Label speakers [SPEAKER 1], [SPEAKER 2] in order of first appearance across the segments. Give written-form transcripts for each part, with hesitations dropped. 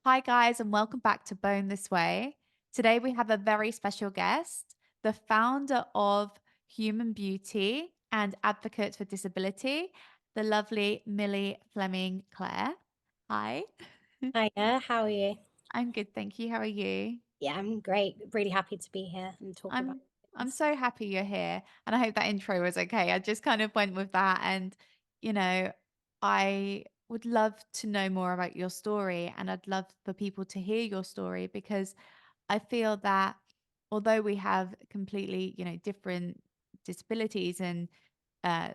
[SPEAKER 1] Hi, guys, and welcome back to Bone This Way. Today, we have a very special guest, the founder of Human Beauty and advocate for disability, the lovely Millie Fleming-Clare. Hi,
[SPEAKER 2] Hiya, how are you?
[SPEAKER 1] I'm good, thank you. How are you?
[SPEAKER 2] Yeah, I'm great. Really happy to be here and talking about
[SPEAKER 1] I'm I'm
[SPEAKER 2] things.
[SPEAKER 1] so happy you're here, and I hope that intro was okay. I just kind of went with that, and you know, I would love to know more about your story, and I'd love for people to hear your story because I feel that although we have completely, different disabilities and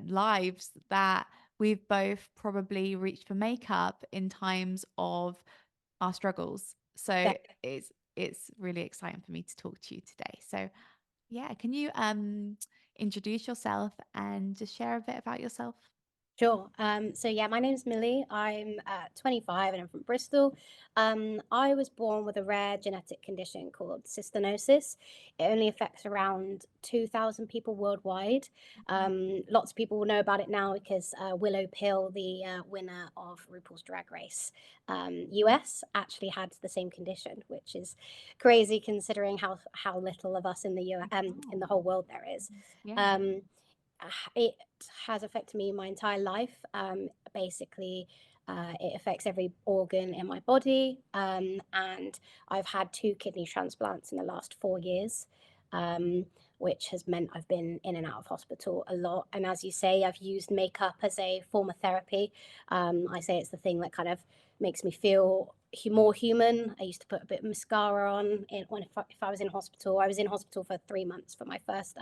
[SPEAKER 1] lives, that we've both probably reached for makeup in times of our struggles. So
[SPEAKER 2] Yeah,
[SPEAKER 1] it's really exciting for me to talk to you today. So yeah, can you introduce yourself and just share a bit about yourself?
[SPEAKER 2] sure. So yeah, my name's Millie. I'm 25 and I'm from Bristol. I was born with a rare genetic condition called cystinosis. It only affects around 2,000 people worldwide. Lots of people will know about it now because Willow Pill, the winner of RuPaul's Drag Race US, actually had the same condition, which is crazy considering how little of us in the in the
[SPEAKER 1] Oh,
[SPEAKER 2] whole world there is.
[SPEAKER 1] yeah.
[SPEAKER 2] Um, it has affected me my entire life. Basically, it affects every organ in my body. And I've had two kidney transplants in the last 4 years, which has meant I've been in and out of hospital a lot. And as you say, I've used makeup as a form of therapy. I say it's the thing that kind of makes me feel more human. I used to put a bit of mascara on if I was in hospital. I was in hospital for 3 months for my first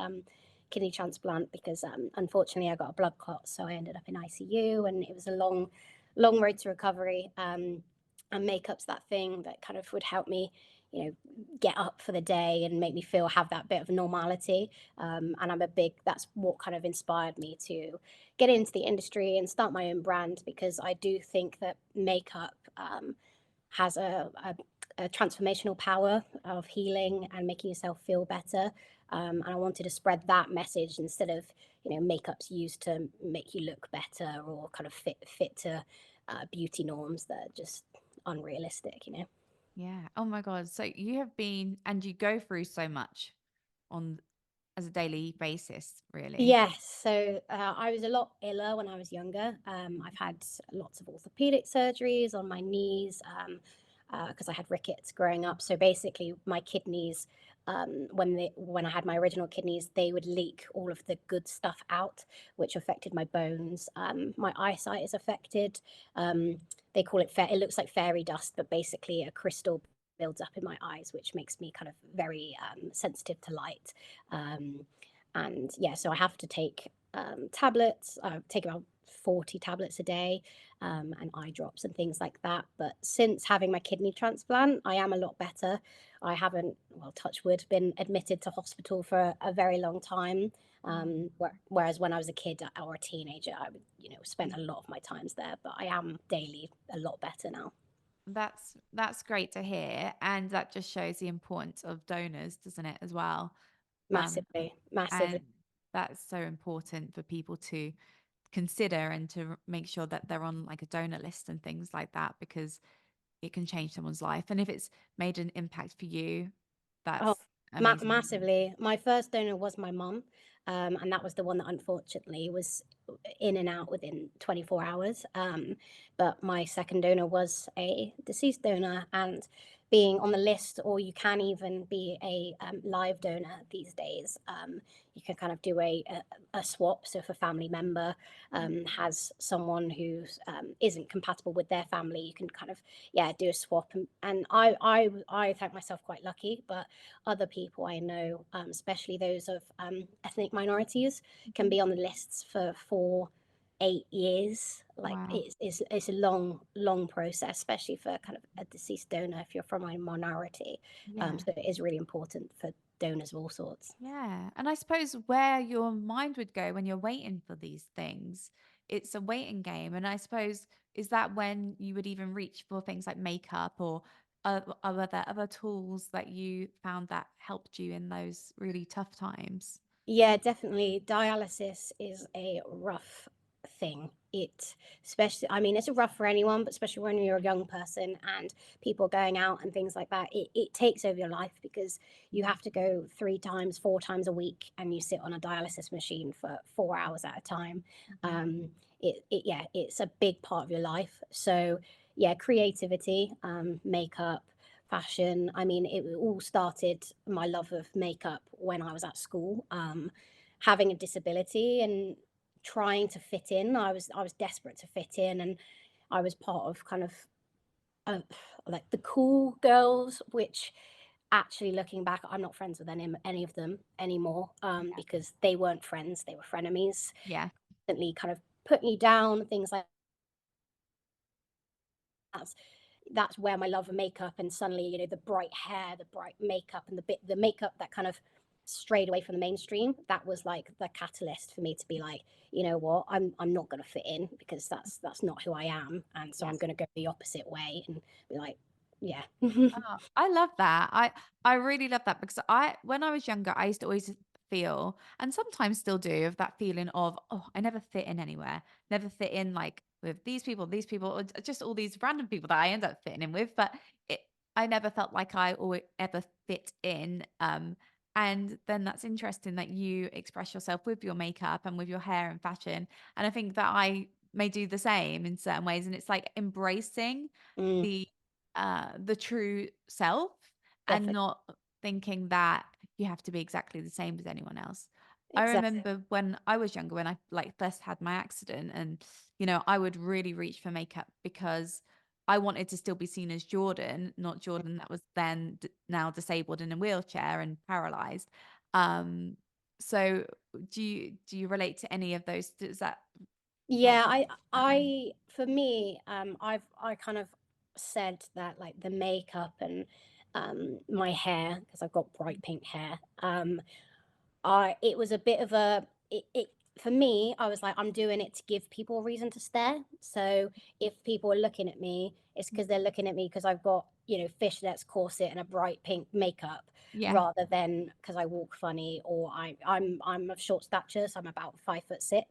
[SPEAKER 2] kidney transplant because unfortunately I got a blood clot, so I ended up in ICU, and it was a long road to recovery. And makeup's that thing that kind of would help me, get up for the day and make me have that bit of normality. And that's what kind of inspired me to get into the industry and start my own brand, because I do think that makeup has a transformational power of healing and making yourself feel better. And I wanted to spread that message instead of, makeup's used to make you look better or kind of fit to beauty norms that are just unrealistic.
[SPEAKER 1] Yeah. Oh my God. So you have been and you go through so much on as a daily basis, really.
[SPEAKER 2] Yes, so I was a lot iller when I was younger. I've had lots of orthopedic surgeries on my knees because I had rickets growing up. So basically, my kidneys, when I had my original kidneys, they would leak all of the good stuff out, which affected my bones. My eyesight is affected. They call it it looks like fairy dust, but basically a crystal builds up in my eyes, which makes me kind of very sensitive to light. Um, and yeah, so I have to take tablets. I take about 40 tablets a day, and eye drops and things like that. But since having my kidney transplant, I am a lot better. I haven't, well, touch wood, been admitted to hospital for a very long time.
[SPEAKER 1] Mm.
[SPEAKER 2] Whereas when I was a kid or a teenager, I would, spent a lot of my times there. But I am daily a lot better now.
[SPEAKER 1] That's great to hear, and that just shows the importance of donors, doesn't it, as well? Um,
[SPEAKER 2] Massively, massively.
[SPEAKER 1] and that's so important for people to consider and to make sure that they're on like a donor list and things like that because it can change someone's life. And if it's made an impact for you,
[SPEAKER 2] Oh,
[SPEAKER 1] that's amazing.
[SPEAKER 2] massively. My first donor was my mum, and that was the one that unfortunately was in and out within 24 hours. But my second donor was a deceased donor, and being on the list, or you can even be a live donor these days. You can kind of do a swap. So if a family member has someone who isn't compatible with their family, you can kind of, yeah, do a swap. And I thank myself quite lucky, but other people I know, especially those of ethnic minorities, can
[SPEAKER 1] Mhm.
[SPEAKER 2] be on the lists for 4, 8 years. Like
[SPEAKER 1] Wow.
[SPEAKER 2] it's a long process, especially for kind of a deceased donor if you're from a minority.
[SPEAKER 1] Yeah.
[SPEAKER 2] So it is really important for donors of all sorts.
[SPEAKER 1] Yeah. And I suppose where your mind would go when you're waiting for these things, it's a waiting game. And I suppose, is that when you would even reach for things like makeup or are there other tools that you found that helped you in those really tough times?
[SPEAKER 2] Yeah, definitely. Dialysis is a rough thing. It, especially, I mean, it's rough for anyone, but especially when you're a young person and people going out and things like that, it takes over your life because you have to go 3 times, 4 times a week, and you sit on a dialysis machine for 4 hours at a time.
[SPEAKER 1] Mhm.
[SPEAKER 2] Yeah, it's a big part of your life. So yeah, creativity, makeup, fashion. I mean, it all started my love of makeup when I was at school. Having a disability and trying to fit in, I was desperate to fit in, and I was part of kind of uh, like the cool girls, which actually looking back, I'm not friends with any of them anymore, because they weren't friends; they were frenemies.
[SPEAKER 1] Yeah.
[SPEAKER 2] Constantly kind of putting you down, things like that. That's where my love of makeup, and suddenly, the bright hair, the bright makeup, and the makeup that kind of strayed away from the mainstream, that was like the catalyst for me to be like, you know what, I'm not going to fit in because that's not who I am, and so
[SPEAKER 1] Yeah.
[SPEAKER 2] I'm going to go the opposite way and be like, yeah.
[SPEAKER 1] Oh, I love that. I really love that because when I was younger, I used to always feel, and sometimes still do, of that feeling of, oh, I never fit in anywhere, never fit in like with these people, or just all these random people that I end up fitting in with. But it, I never felt like I always ever fit in. And then that's interesting that you express yourself with your makeup and with your hair and fashion. And I think that I may do the same in certain ways. And it's like embracing
[SPEAKER 2] Mm,
[SPEAKER 1] the the true self and
[SPEAKER 2] definitely.
[SPEAKER 1] not thinking that you have to be exactly the same as anyone else. I
[SPEAKER 2] Exactly.
[SPEAKER 1] remember when I was younger, when I like first had my accident, and I would really reach for makeup because I wanted to still be seen as Jordan, not Jordan that was then now disabled in a wheelchair and paralyzed. Um, so do you relate to any of those? Does that like
[SPEAKER 2] Yeah,
[SPEAKER 1] that way?
[SPEAKER 2] for me, I kind of said that like the makeup and my hair, because I've got bright pink hair. I it was a bit of a it for me, I was like, I'm doing it to give people a reason to stare. So if people are looking at me, it's because they're looking at me because I've got, fishnets, corset, and a bright pink makeup,
[SPEAKER 1] Yeah.
[SPEAKER 2] rather than because I walk funny, or I'm of short stature, so I'm about 5'6",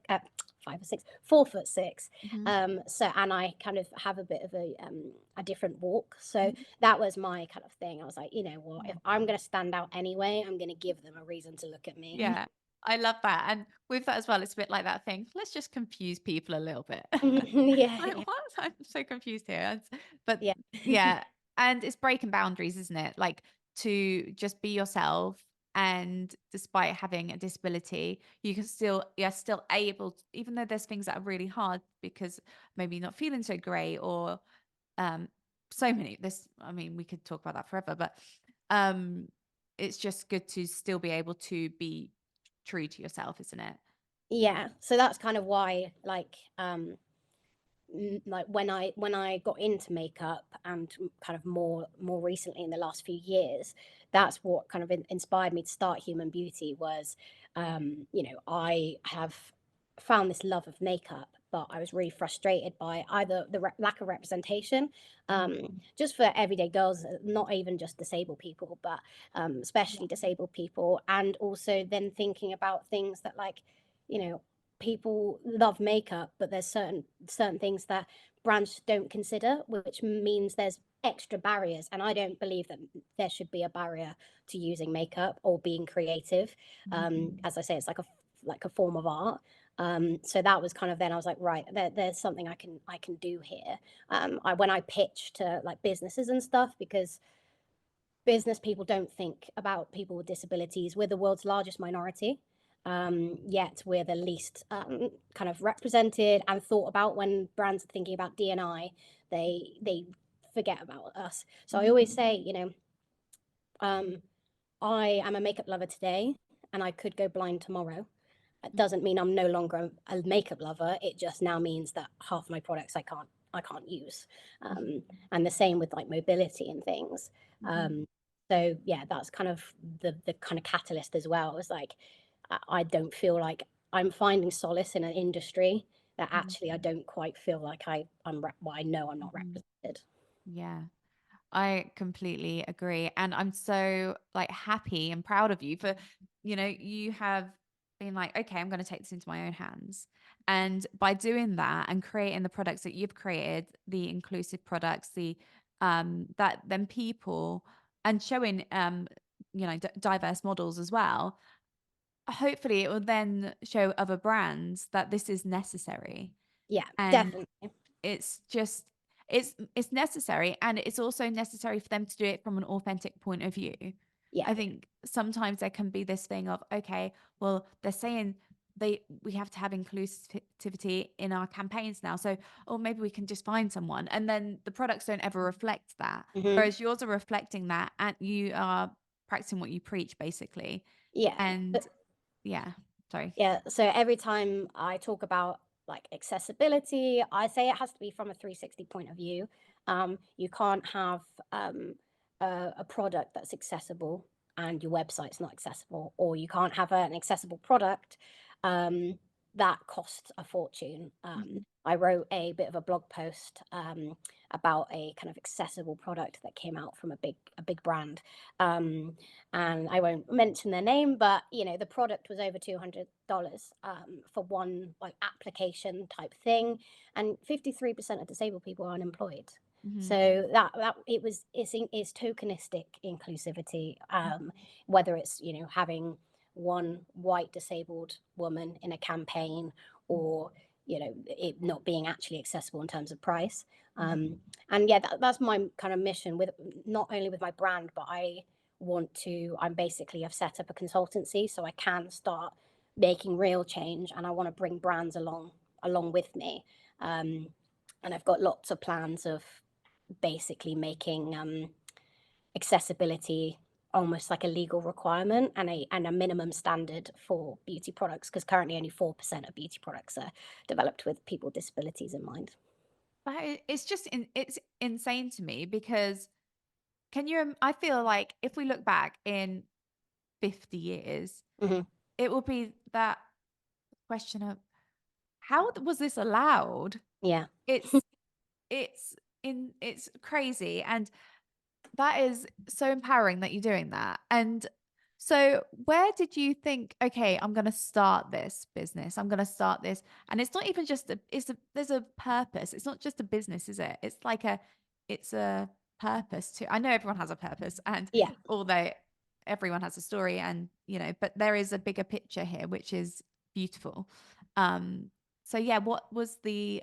[SPEAKER 2] 5 or 6, 4'6".
[SPEAKER 1] Mhm.
[SPEAKER 2] So, and I kind of have a bit of a different walk. So
[SPEAKER 1] Mhm.
[SPEAKER 2] that was my kind of thing. I was like, you know what,
[SPEAKER 1] Yeah.
[SPEAKER 2] if I'm going to stand out anyway, I'm going to give them a reason to look at me.
[SPEAKER 1] Yeah, I love that, and with that as well, it's a bit like that thing, let's just confuse people a little bit.
[SPEAKER 2] Yeah,
[SPEAKER 1] Like,
[SPEAKER 2] yeah,
[SPEAKER 1] "What? I'm so confused here." But
[SPEAKER 2] yeah.
[SPEAKER 1] yeah, and it's breaking boundaries, isn't it? Like, to just be yourself, and despite having a disability, you're still able to, even though there's things that are really hard because maybe you're not feeling so great, or um, so many this I mean, we could talk about that forever, but um, it's just good to still be able to be true to yourself, isn't it?
[SPEAKER 2] Yeah. So that's kind of why, like, like when I got into makeup, and kind of more recently in the last few years, that's what kind of inspired me to start Human Beauty. Was I have found this love of makeup, but I was really frustrated by either the lack of representation,
[SPEAKER 1] Mhm.
[SPEAKER 2] just for everyday girls, not even just disabled people, but
[SPEAKER 1] Yeah.
[SPEAKER 2] especially disabled people, and also then thinking about things that, like, you know people love makeup, but there's certain things that brands don't consider, which means there's extra barriers. And I don't believe that there should be a barrier to using makeup or being creative.
[SPEAKER 1] Mhm.
[SPEAKER 2] As I say, it's like a form of art. So that was kind of, then I was like, right, there's something I can do here. When I pitch to like businesses and stuff, because business people don't think about people with disabilities. We're the world's largest minority, yet we're the least kind of represented and thought about. When brands are thinking about D&I, they forget about us. So I always
[SPEAKER 1] Mhm.
[SPEAKER 2] say, um, I am a makeup lover today, and I could go blind tomorrow. It doesn't mean I'm no longer a makeup lover. It just now means that half my products I can't use.
[SPEAKER 1] Mhm.
[SPEAKER 2] And the same with like mobility and things.
[SPEAKER 1] Mhm.
[SPEAKER 2] Um, so yeah, that's kind of the kind of catalyst as well. It's like I don't feel like I'm finding solace in an industry that
[SPEAKER 1] Mhm.
[SPEAKER 2] actually I don't quite feel like well, I know I'm not
[SPEAKER 1] Mhm.
[SPEAKER 2] represented.
[SPEAKER 1] Yeah. I completely agree. And I'm so like happy and proud of you for, you have being like, okay, I'm going to take this into my own hands. And by doing that and creating the products that you've created, the inclusive products, the that then people and showing diverse models as well, hopefully it will then show other brands that this is necessary.
[SPEAKER 2] Yeah,
[SPEAKER 1] And
[SPEAKER 2] definitely.
[SPEAKER 1] it's just it's necessary, and it's also necessary for them to do it from an authentic point of view.
[SPEAKER 2] Yeah.
[SPEAKER 1] I think sometimes there can be this thing of, okay, well, they're saying we have to have inclusivity in our campaigns now, so or maybe we can just find someone, and then the products don't ever reflect that,
[SPEAKER 2] Hmm.
[SPEAKER 1] whereas yours are reflecting that, and you are practicing what you preach, basically.
[SPEAKER 2] Yeah.
[SPEAKER 1] And yeah, sorry.
[SPEAKER 2] Yeah, so every time I talk about like accessibility, I say it has to be from a 360 point of view. You can't have a product that's accessible and your website's not accessible, or you can't have an accessible product um, that costs a fortune.
[SPEAKER 1] Mhm.
[SPEAKER 2] I wrote a bit of a blog post about a kind of accessible product that came out from a big brand. Um, and I won't mention their name, but the product was over $200 for one like application type thing, and 53% of disabled people are unemployed.
[SPEAKER 1] Mhm.
[SPEAKER 2] So that it's tokenistic inclusivity, whether it's having one white disabled woman in a campaign, or it not being actually accessible in terms of price.
[SPEAKER 1] Mhm.
[SPEAKER 2] And yeah, that's my kind of mission with not only with my brand, but I'm basically I've set up a consultancy so I can start making real change, and I want to bring brands along with me. um, and I've got lots of plans of basically making accessibility almost like a legal requirement, and a minimum standard for beauty products, because currently only 4% of beauty products are developed with people with disabilities in mind.
[SPEAKER 1] It's just it's insane to me because I feel like if we look back in 50 years,
[SPEAKER 2] Hmm.
[SPEAKER 1] it will be that question of how was this allowed?
[SPEAKER 2] Yeah.
[SPEAKER 1] It's it's crazy, and that is so empowering that you're doing that. And so, where did you think, okay, I'm going to start this business? I'm going to start this. And it's not even just there's a purpose. It's not just a business, is it? It's a purpose too. I know everyone has a purpose, and
[SPEAKER 2] Yeah.
[SPEAKER 1] although everyone has a story, and, but there is a bigger picture here, which is beautiful. Um, so yeah, what was the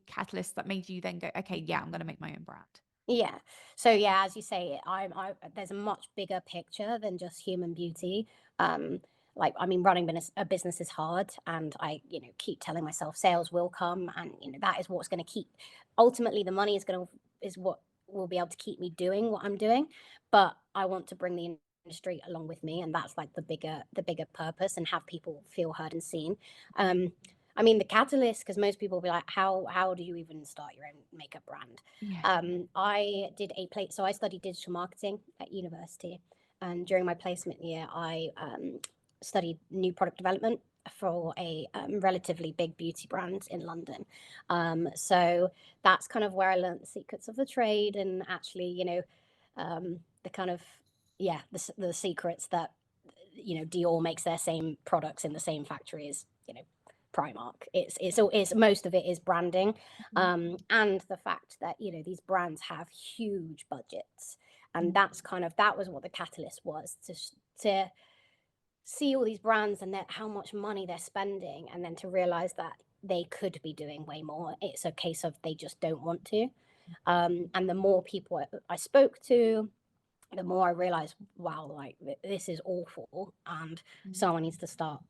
[SPEAKER 1] catalyst that made you then go, okay, yeah, I'm going to make my own brand?
[SPEAKER 2] Yeah. So yeah, as you say, there's a much bigger picture than just human beauty. Um, like, I mean, running a business is hard, and I, keep telling myself sales will come, and that is what's going to keep. Ultimately, the money is what will be able to keep me doing what I'm doing. But I want to bring the industry along with me, and that's like the bigger purpose, and have people feel heard and seen. Um, I mean, the catalyst, because most people will be like, how do you even start your own makeup brand?
[SPEAKER 1] Yeah.
[SPEAKER 2] So I studied digital marketing at university, and during my placement year, I studied new product development for a relatively big beauty brand in London. So that's kind of where I learned the secrets of the trade, and actually, the kind of yeah, the secrets that Dior makes their same products in the same factory as Primark. It's most of it is branding,
[SPEAKER 1] Mhm.
[SPEAKER 2] and the fact that these brands have huge budgets, and
[SPEAKER 1] Mhm.
[SPEAKER 2] that was what the catalyst was, to see all these brands and how much money they're spending, and then to realize that they could be doing way more. It's a case of they just don't want to. And the more people I spoke to, the more I realized, wow, like this is awful, and
[SPEAKER 1] Mhm.
[SPEAKER 2] someone needs to start,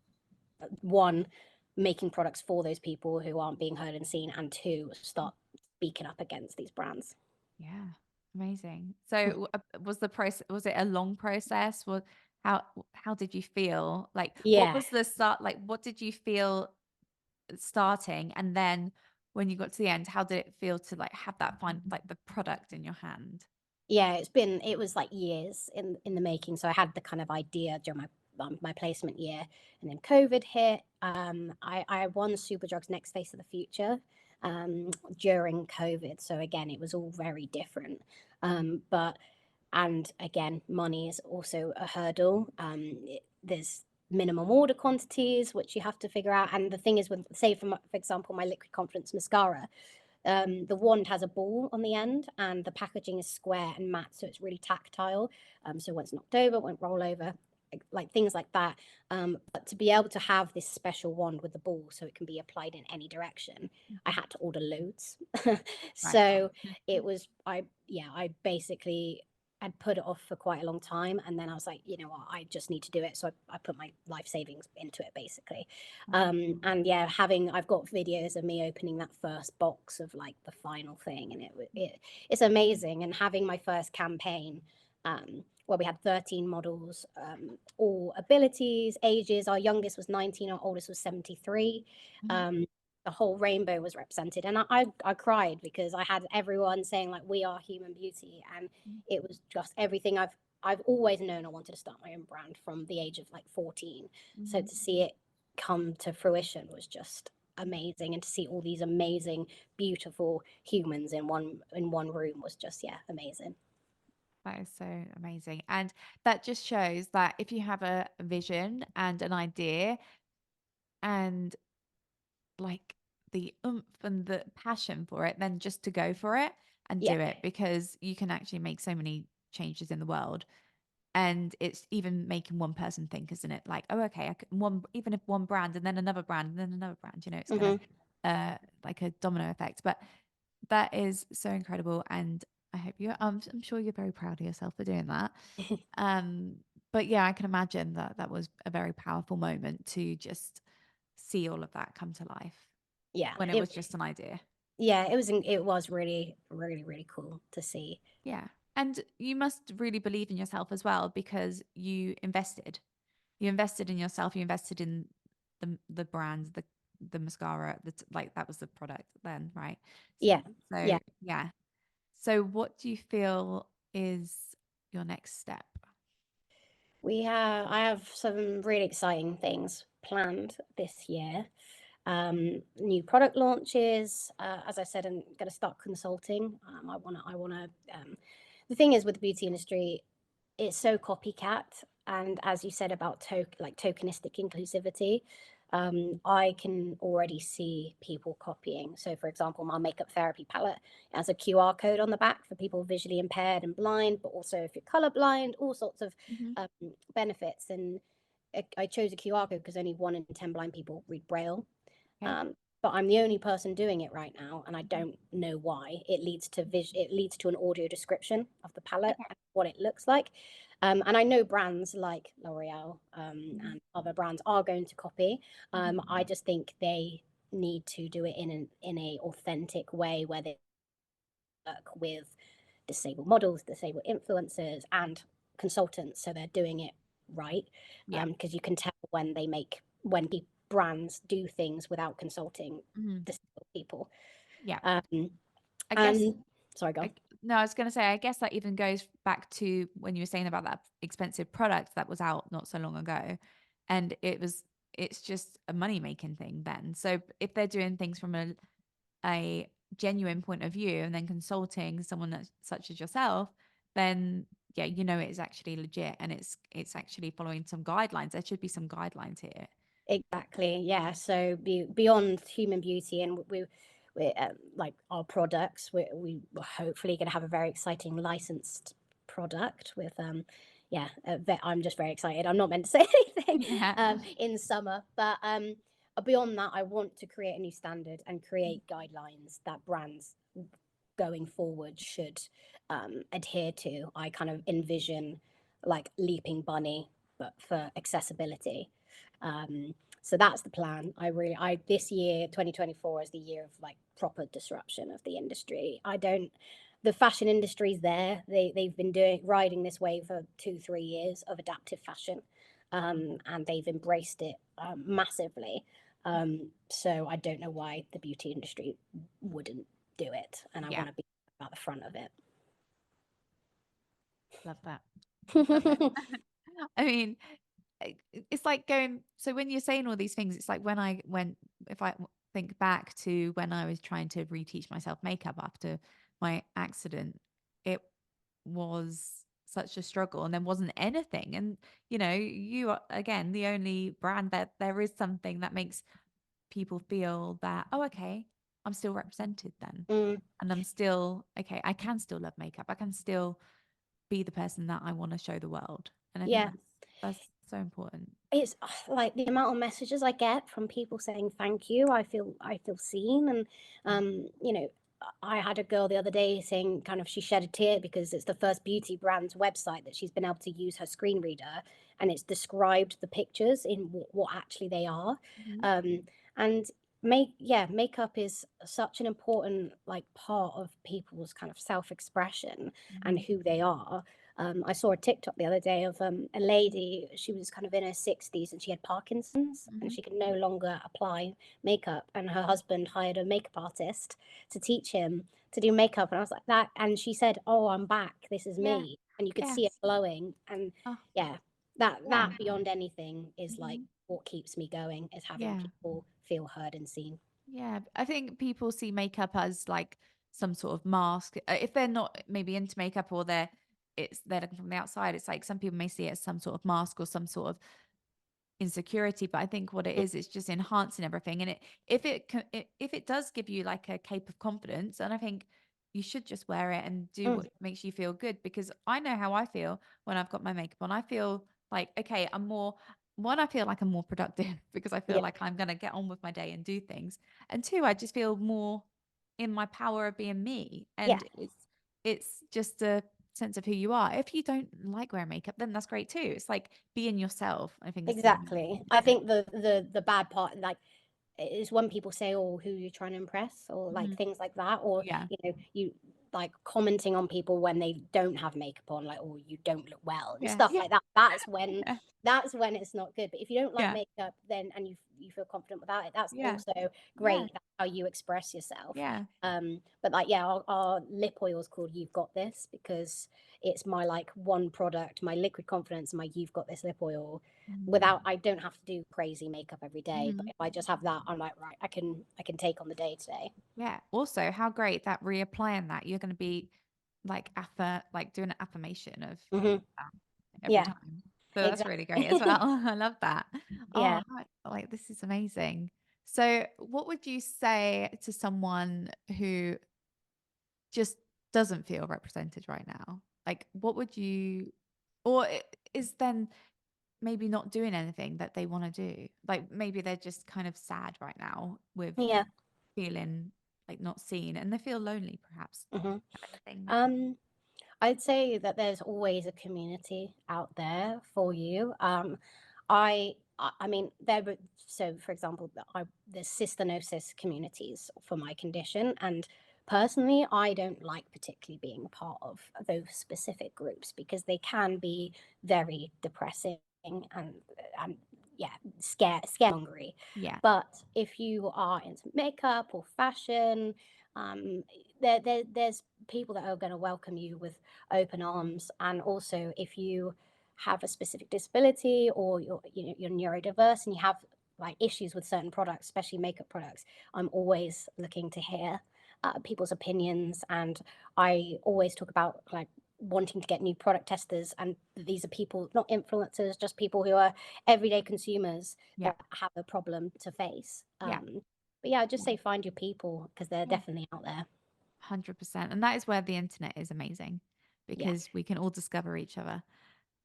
[SPEAKER 2] one, making products for those people who aren't being heard and seen, and two, start speaking up against these brands.
[SPEAKER 1] Yeah, amazing. So, was it a long process? How how did you feel? Like, what
[SPEAKER 2] Yeah.
[SPEAKER 1] was the start? Like, what did you feel starting, and then when you got to the end, how did it feel to like have that like the product in your hand?
[SPEAKER 2] Yeah, it was like years in the making. So I had the kind of idea during my placement year, and then COVID hit. I won Superdrug's Next Face of the Future during COVID. So again, it was all very different. But and again, money is also a hurdle. There's minimum order quantities, which you have to figure out. And the thing is, with, say, for example, my liquid confidence mascara, the wand has a ball on the end, and the packaging is square and matte, so it's really tactile. So when it's knocked over, it won't roll over, like things like that. But to be able to have this special wand with the ball, so it can be applied in any direction, I
[SPEAKER 1] Mhm.
[SPEAKER 2] had to order loads.
[SPEAKER 1] Right.
[SPEAKER 2] So it was, I basically had put it off for quite a long time, and then I was like, you know what, I just need to do it. So I put my life savings into it, basically.
[SPEAKER 1] Mhm.
[SPEAKER 2] And yeah, I've got videos of me opening that first box of like the final thing, and it's amazing. And having my first campaign, where we had 13 models, all abilities, ages. Our youngest was 19, our oldest was 73.
[SPEAKER 1] Mhm.
[SPEAKER 2] Um, the whole rainbow was represented, and I cried because I had everyone saying like, we are human beauty, and
[SPEAKER 1] Mhm.
[SPEAKER 2] it was just everything I've always known. I wanted to start my own brand from the age of like 14. So
[SPEAKER 1] Mhm.
[SPEAKER 2] to see it come to fruition was just amazing, and to see all these amazing, beautiful humans in one room was just, yeah, amazing.
[SPEAKER 1] That is so amazing. And that just shows that if you have a vision and an idea and like the oomph and the passion for it, then just to go for it and
[SPEAKER 2] Yeah.
[SPEAKER 1] do it, because you can actually make so many changes in the world. And it's even making one person think, isn't it? Like, oh, okay, I can, one, even if one brand and then another brand and then another brand, it's kind of
[SPEAKER 2] Hmm.
[SPEAKER 1] like a domino effect. But that is so incredible. And I hope I'm sure you're very proud of yourself for doing that. Um, but yeah, I can imagine that that was a very powerful moment to just see all of that come to life
[SPEAKER 2] Yeah,
[SPEAKER 1] when it was just an idea.
[SPEAKER 2] it was really, really, really cool to see.
[SPEAKER 1] Yeah. And you must really believe in yourself as well, because you invested. You invested in yourself, you invested in the brand, the mascara, like that was the product then, right?
[SPEAKER 2] Yeah, yeah.
[SPEAKER 1] So, yeah. So what do you feel is your next step?
[SPEAKER 2] I have some really exciting things planned this year. New product launches. As I said, I'm going to start consulting. The thing is with the beauty industry, it's so copycat. And as you said about tokenistic inclusivity, I can already see people copying. So, for example, my makeup therapy palette has a QR code on the back for people visually impaired and blind, but also if you're colorblind, all sorts of
[SPEAKER 1] Hmm.
[SPEAKER 2] um, benefits. And I chose a QR code because only 1 in 10 blind people read Braille.
[SPEAKER 1] Okay.
[SPEAKER 2] Um, but I'm the only person doing it right now, and I
[SPEAKER 1] Mhm.
[SPEAKER 2] don't know why. It leads to an audio description of the palette
[SPEAKER 1] Okay.
[SPEAKER 2] and what it looks like. And I know brands like L'Oreal,
[SPEAKER 1] Mhm.
[SPEAKER 2] and other brands are going to copy.
[SPEAKER 1] Mhm.
[SPEAKER 2] I just think they need to do it in a authentic way where they work with disabled models, disabled influencers, and consultants, so they're doing it right.
[SPEAKER 1] Yeah.
[SPEAKER 2] Because you can tell when brands do things without consulting
[SPEAKER 1] Mhm.
[SPEAKER 2] disabled people.
[SPEAKER 1] Yeah.
[SPEAKER 2] Um,
[SPEAKER 1] I guess
[SPEAKER 2] and sorry, go on.
[SPEAKER 1] no, I was going to say, I guess that even goes back to when you were saying about that expensive product that was out not so long ago. And it's just a money making thing then. So if they're doing things from a genuine point of view and then consulting someone that's such as yourself, then yeah, it's actually legit and it's actually following some guidelines. There should be some guidelines here.
[SPEAKER 2] Exactly. Yeah. So beyond human beauty, and we like our products, we're hopefully going to have a very exciting licensed product with yeah. I'm just very excited. I'm not meant to say anything
[SPEAKER 1] Yeah.
[SPEAKER 2] in summer, but beyond that, I want to create a new standard and create guidelines that brands going forward should adhere to. I kind of envision like Leaping Bunny, but for accessibility. So that's the plan. I this year, 2024, is the year of like proper disruption of the industry. The fashion industry's there. They've been riding this wave for 2 3 years of adaptive fashion, and they've embraced it massively. So I don't know why the beauty industry wouldn't do it, and I
[SPEAKER 1] Yeah.
[SPEAKER 2] want to be at the front of
[SPEAKER 1] Love that. Love it.
[SPEAKER 2] it.
[SPEAKER 1] I mean, it's like going, so when you're saying all these things, it's like when I went, if I think back to when I was trying to reteach myself makeup after my accident, it was such a struggle and there wasn't anything. And, you are, again, the only brand that there is something that makes people feel that, oh, okay, I'm still represented then.
[SPEAKER 2] Mm,
[SPEAKER 1] And I'm still, okay, I can still love makeup. I can still be the person that I want to show the world. And I think
[SPEAKER 2] yeah.
[SPEAKER 1] that's so important.
[SPEAKER 2] It's like the amount of messages I get from people saying thank you. I feel seen, and you know, I had a girl the other day saying kind of she shed a tear because it's the first beauty brand's website that she's been able to use her screen reader, and it's described the pictures in what actually they are,
[SPEAKER 1] Mhm.
[SPEAKER 2] um, and makeup is such an important like part of people's kind of self-expression and
[SPEAKER 1] Mhm.
[SPEAKER 2] who they are. I saw a TikTok the other day of a lady. She was kind of in her 60s and she had Parkinson's and
[SPEAKER 1] Mhm.
[SPEAKER 2] she could no longer apply makeup. And her husband hired a makeup artist to teach him to do makeup. And I was like, that. And she said, "Oh, I'm back. This is
[SPEAKER 1] Yeah.
[SPEAKER 2] me." And you could see it
[SPEAKER 1] Yes.
[SPEAKER 2] glowing. And
[SPEAKER 1] Oh,
[SPEAKER 2] yeah, that
[SPEAKER 1] yeah.
[SPEAKER 2] beyond anything is like
[SPEAKER 1] Mhm.
[SPEAKER 2] what keeps me going is having
[SPEAKER 1] Yeah.
[SPEAKER 2] people feel heard and seen.
[SPEAKER 1] Yeah. I think people see makeup as like some sort of mask. If they're not maybe into makeup or they're looking from the outside, it's like some people may see it as some sort of mask or some sort of insecurity, but I think what it
[SPEAKER 2] Mm,
[SPEAKER 1] is just enhancing everything. And if it does give you like a cape of confidence, and I think you should just wear it and do
[SPEAKER 2] mm,
[SPEAKER 1] what makes you feel good, because I know how I feel when I've got my makeup on. I feel like, okay, I feel like I'm more productive because I feel
[SPEAKER 2] yeah,
[SPEAKER 1] like I'm going to get on with my day and do things. And two, I just feel more in my power of being me.
[SPEAKER 2] yeah.
[SPEAKER 1] And it's just a sense of who you are. If you don't like wearing makeup, then that's great too. It's like being yourself, I think, is the
[SPEAKER 2] Exactly. I
[SPEAKER 1] important.
[SPEAKER 2] think the bad part, like, is when people say, "Oh, who you're trying to impress," or like
[SPEAKER 1] Mhm.
[SPEAKER 2] things like that, or
[SPEAKER 1] Yeah.
[SPEAKER 2] you like commenting on people when they don't have makeup on, like, "Oh, you don't look well," and
[SPEAKER 1] Yeah.
[SPEAKER 2] stuff
[SPEAKER 1] Yeah.
[SPEAKER 2] like that.
[SPEAKER 1] Yeah.
[SPEAKER 2] That's when it's not good. But if you don't like
[SPEAKER 1] Yeah.
[SPEAKER 2] makeup, then and you feel confident without it, that's
[SPEAKER 1] Yeah.
[SPEAKER 2] also
[SPEAKER 1] Yeah.
[SPEAKER 2] great. That's how you express yourself.
[SPEAKER 1] Yeah.
[SPEAKER 2] But like, yeah, our lip oil is called "You've Got This" because it's my like one product, my liquid confidence, my "You've Got This" lip oil
[SPEAKER 1] Mhm.
[SPEAKER 2] without I don't have to do crazy makeup every day, but
[SPEAKER 1] Mhm.
[SPEAKER 2] if I just have that, I'm like, right, I can take on the day today.
[SPEAKER 1] Yeah. Also, how great that reapplying that you're going to be like doing an affirmation of
[SPEAKER 2] Hmm.
[SPEAKER 1] that every
[SPEAKER 2] Yeah,
[SPEAKER 1] time. So that's really great as
[SPEAKER 2] exactly.
[SPEAKER 1] well. I love that.
[SPEAKER 2] Yeah.
[SPEAKER 1] Oh, like this is amazing. So, what would you say to someone who just doesn't feel represented right now? Like, what would you, or is then maybe not doing anything that they want to do? Like, maybe they're just kind of sad right now with
[SPEAKER 2] Yeah.
[SPEAKER 1] feeling like not seen and they feel lonely, perhaps.
[SPEAKER 2] Hmm.
[SPEAKER 1] Have anything?
[SPEAKER 2] Um, I'd say that there's always a community out there for you. I mean, so for example, there's cystinosis communities for my condition, and personally, I don't like particularly being a part of those specific groups because they can be very depressing and yeah, scaremongery.
[SPEAKER 1] Yeah.
[SPEAKER 2] But if you are into makeup or fashion, um, there's people that are going to welcome you with open arms. And also, if you have a specific disability or you're neurodiverse and you have like issues with certain products, especially makeup products, I'm always looking to hear people's opinions. And I always talk about like wanting to get new product testers, and these are people, not influencers, just people who are everyday consumers
[SPEAKER 1] Yeah.
[SPEAKER 2] that have a problem to face.
[SPEAKER 1] Yeah.
[SPEAKER 2] But yeah, I'd just
[SPEAKER 1] Yeah.
[SPEAKER 2] say find your people because they're
[SPEAKER 1] Yeah.
[SPEAKER 2] definitely out there.
[SPEAKER 1] 100%. And that is where the internet is amazing,
[SPEAKER 2] Yeah.
[SPEAKER 1] because we can all discover each other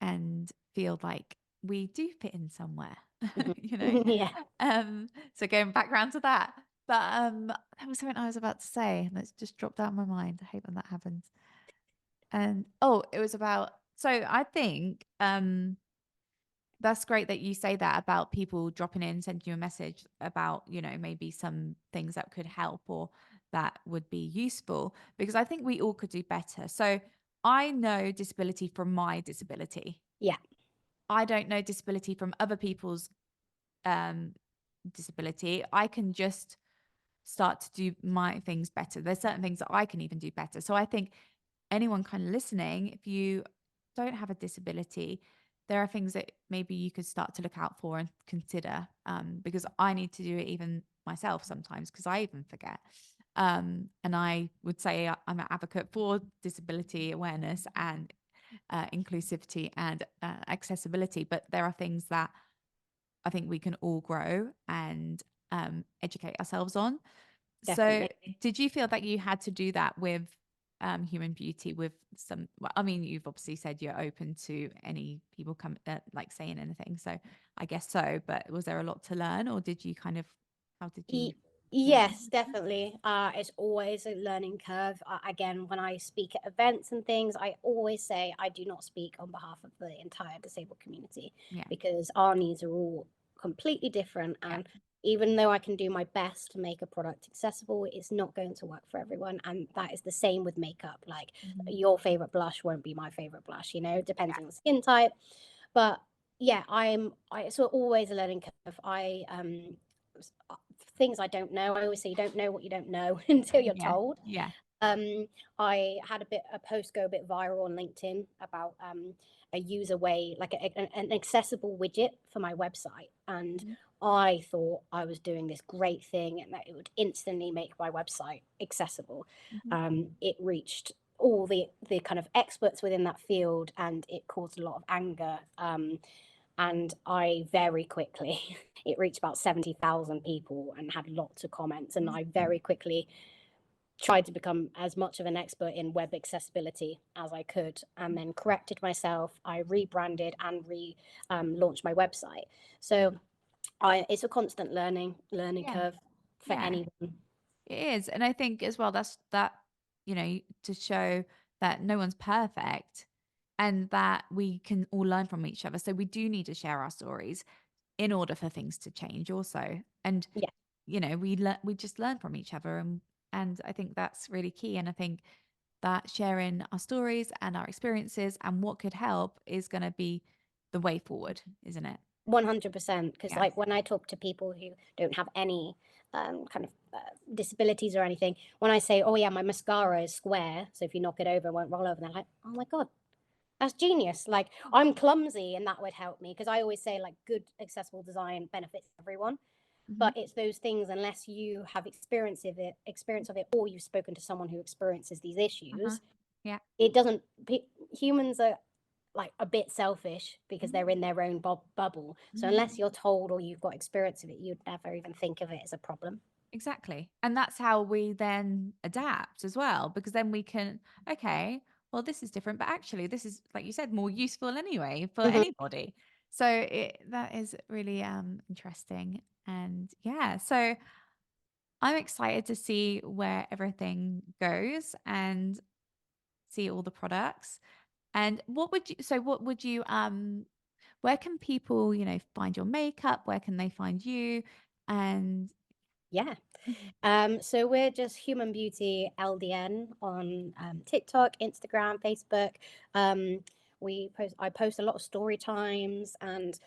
[SPEAKER 1] and feel like we do fit in somewhere,
[SPEAKER 2] Mhm.
[SPEAKER 1] you know?
[SPEAKER 2] Yeah.
[SPEAKER 1] So going back round to that. But that was something I was about to say and it's just dropped out of my mind. I hate when that happens. And oh, it was about, so I think that's great that you say that about people dropping in, sending you a message about, maybe some things that could help or that would be useful, because I think we all could do better. So I know disability from my disability.
[SPEAKER 2] Yeah.
[SPEAKER 1] I don't know disability from other people's um, disability. I can just start to do my things better. There's certain things that I can even do better. So I think anyone kind of listening, if you don't have a disability, there are things that maybe you could start to look out for and consider, because I need to do it even myself sometimes because I even forget. And I would say I'm an advocate for disability awareness and inclusivity and accessibility, but there are things that I think we can all grow and educate ourselves on. So,
[SPEAKER 2] Definitely.
[SPEAKER 1] did you feel that you had to do that with human beauty? With some, well, I mean, you've obviously said you're open to any people come like saying anything. So, I guess so. But was there a lot to learn, or did you kind of, how did you
[SPEAKER 2] Ye-
[SPEAKER 1] go?
[SPEAKER 2] Yes, definitely. It's always a learning curve. Again, when I speak at events and things, I always say I do not speak on behalf of the entire disabled community
[SPEAKER 1] Yeah,
[SPEAKER 2] because our needs are all completely different.
[SPEAKER 1] yeah,
[SPEAKER 2] And even though I can do my best to make a product accessible, it's not going to work for everyone. And that is the same with makeup. Like
[SPEAKER 1] hmm,
[SPEAKER 2] your favorite blush won't be my favorite blush,
[SPEAKER 1] yeah,
[SPEAKER 2] depending on the skin type. But yeah, it's always a learning curve. Things I don't know. I always say you don't know what you don't know until you're
[SPEAKER 1] yeah,
[SPEAKER 2] told.
[SPEAKER 1] yeah,
[SPEAKER 2] I had a post go a bit viral on LinkedIn about a user way, like an accessible widget for my website, and
[SPEAKER 1] mhm,
[SPEAKER 2] I thought I was doing this great thing and that it would instantly make my website accessible.
[SPEAKER 1] mhm,
[SPEAKER 2] It reached all the kind of experts within that field, and it caused a lot of anger. And I very quickly, it reached about 70,000 people and had lots of comments. And
[SPEAKER 1] mhm,
[SPEAKER 2] I very quickly tried to become as much of an expert in web accessibility as I could, and then corrected myself. I rebranded and launched my website. So it's a constant learning
[SPEAKER 1] yeah,
[SPEAKER 2] curve for
[SPEAKER 1] yeah.
[SPEAKER 2] anyone.
[SPEAKER 1] It is. And I think as well, that's that, to show that no one's perfect and that we can all learn from each other. So we do need to share our stories in order for things to change also. And,
[SPEAKER 2] Yeah,
[SPEAKER 1] we just learn from each other. And I think that's really key. And I think that sharing our stories and our experiences and what could help is going to be the way forward, isn't it?
[SPEAKER 2] 100%. Because
[SPEAKER 1] Yeah.
[SPEAKER 2] like when I talk to people who don't have any kind of disabilities or anything, when I say, "Oh yeah, my mascara is square, so if you knock it over, it won't roll over," they're like, "Oh my god, that's genius." Like I'm clumsy and that would help me because I always say like good accessible design benefits everyone.
[SPEAKER 1] Hmm.
[SPEAKER 2] But it's those things unless you have experience of it, or you've spoken to someone who experiences these
[SPEAKER 1] Uh-huh.
[SPEAKER 2] issues,
[SPEAKER 1] Yeah.
[SPEAKER 2] it doesn't humans are like a bit selfish because
[SPEAKER 1] Mhm.
[SPEAKER 2] they're in their own bubble. So
[SPEAKER 1] Mhm.
[SPEAKER 2] unless you're told or you've got experience of it, you'd never even think of it as a problem.
[SPEAKER 1] Exactly. And that's how we then adapt as well, because then we can, okay, well, this is different, but actually, this is, like you said, more useful anyway for
[SPEAKER 2] Mhm.
[SPEAKER 1] anybody. So that is really interesting. And yeah, so I'm excited to see where everything goes and see all the products. And what would you, where can people, find your makeup? Where can they find you? And
[SPEAKER 2] Yeah. So we're just Human Beauty LDN on TikTok, Instagram, Facebook. Um, I post a lot of story times, and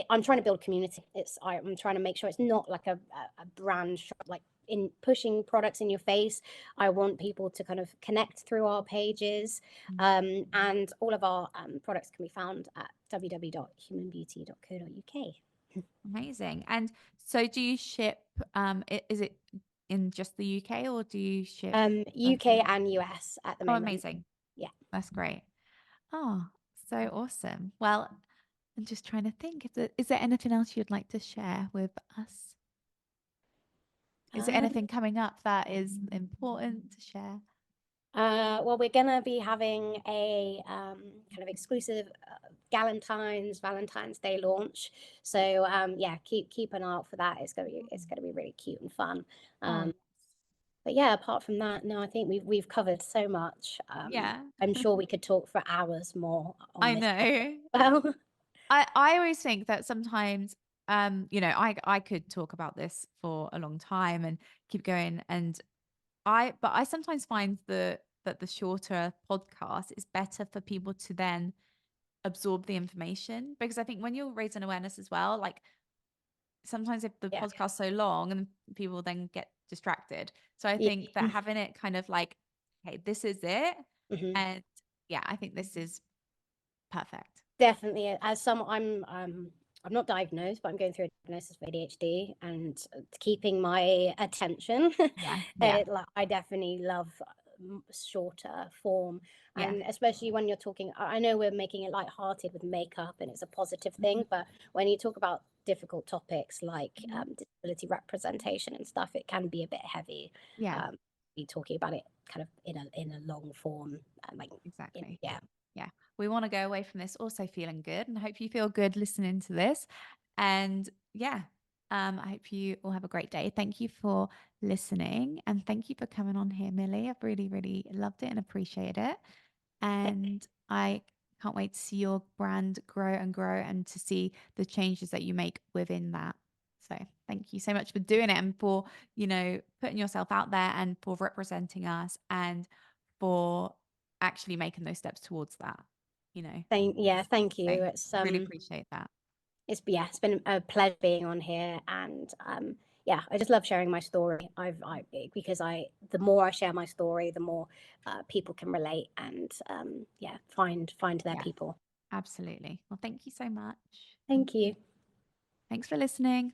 [SPEAKER 2] I'm trying to build community. I'm trying to make sure it's not like a brand shop, like in pushing products in your face. I want people to kind of connect through our pages, and all of our products can be found at www.humanbeauty.co.uk.
[SPEAKER 1] Amazing. And so do you ship, is it in just the UK or do you ship
[SPEAKER 2] UK
[SPEAKER 1] globally?
[SPEAKER 2] and US at the
[SPEAKER 1] Oh,
[SPEAKER 2] moment.
[SPEAKER 1] amazing.
[SPEAKER 2] Yeah.
[SPEAKER 1] That's great. Oh, so awesome. Well, I'm just trying to think if is there anything else you'd like to share with us? Is there
[SPEAKER 2] Um,
[SPEAKER 1] anything coming up that is important to share?
[SPEAKER 2] well, we're gonna be having a kind of exclusive Valentine's Day launch. So yeah, keep an eye out for that. It's gonna be really cute and fun.
[SPEAKER 1] Oh,
[SPEAKER 2] Um, but yeah, apart from that, no, I think we've covered so much.
[SPEAKER 1] yeah.
[SPEAKER 2] I'm sure we could talk for hours more on
[SPEAKER 1] I
[SPEAKER 2] this topic.
[SPEAKER 1] know.
[SPEAKER 2] Well,
[SPEAKER 1] I always think that sometimes I could talk about this for a long time and keep going and I sometimes find that the shorter podcast is better for people to then absorb the information because I think when you're raising awareness as well, like sometimes if the
[SPEAKER 2] yeah.
[SPEAKER 1] podcast's so long and people then get distracted. So I
[SPEAKER 2] Yeah.
[SPEAKER 1] think that having it kind of like, okay, this is it.
[SPEAKER 2] Mhm.
[SPEAKER 1] And yeah, I think this is perfect.
[SPEAKER 2] Definitely, as some I'm not diagnosed, but I'm going through a diagnosis of ADHD, and keeping my attention.
[SPEAKER 1] Yeah. Yeah.
[SPEAKER 2] Like, I definitely love. shorter form.
[SPEAKER 1] Yeah.
[SPEAKER 2] And especially when you're talking, I know we're making it light-hearted with makeup and it's a positive
[SPEAKER 1] Mhm.
[SPEAKER 2] thing, but when you talk about difficult topics like
[SPEAKER 1] Mhm.
[SPEAKER 2] disability representation and stuff, it can be a bit heavy.
[SPEAKER 1] Yeah,
[SPEAKER 2] Be talking about it kind of in a long form, like
[SPEAKER 1] exactly.
[SPEAKER 2] yeah.
[SPEAKER 1] Yeah. We want to go away from this also feeling good, and I hope you feel good listening to this. And yeah, I hope you all have a great day. Thank you for listening, and thank you for coming on here, Millie. I've really, really loved it and appreciate it. And I can't wait to see your brand grow and grow and to see the changes that you make within that. So thank you so much for doing it and for, putting yourself out there and for representing us and for actually making those steps towards that, you know.
[SPEAKER 2] Thank
[SPEAKER 1] So
[SPEAKER 2] you.
[SPEAKER 1] really appreciate that.
[SPEAKER 2] It's been a pleasure being on here, and yeah, I just love sharing my story. Because the more I share my story, the more people can relate and yeah, find their
[SPEAKER 1] Yeah,
[SPEAKER 2] people.
[SPEAKER 1] absolutely. Well, thank you so much.
[SPEAKER 2] Thank you.
[SPEAKER 1] Thanks for listening.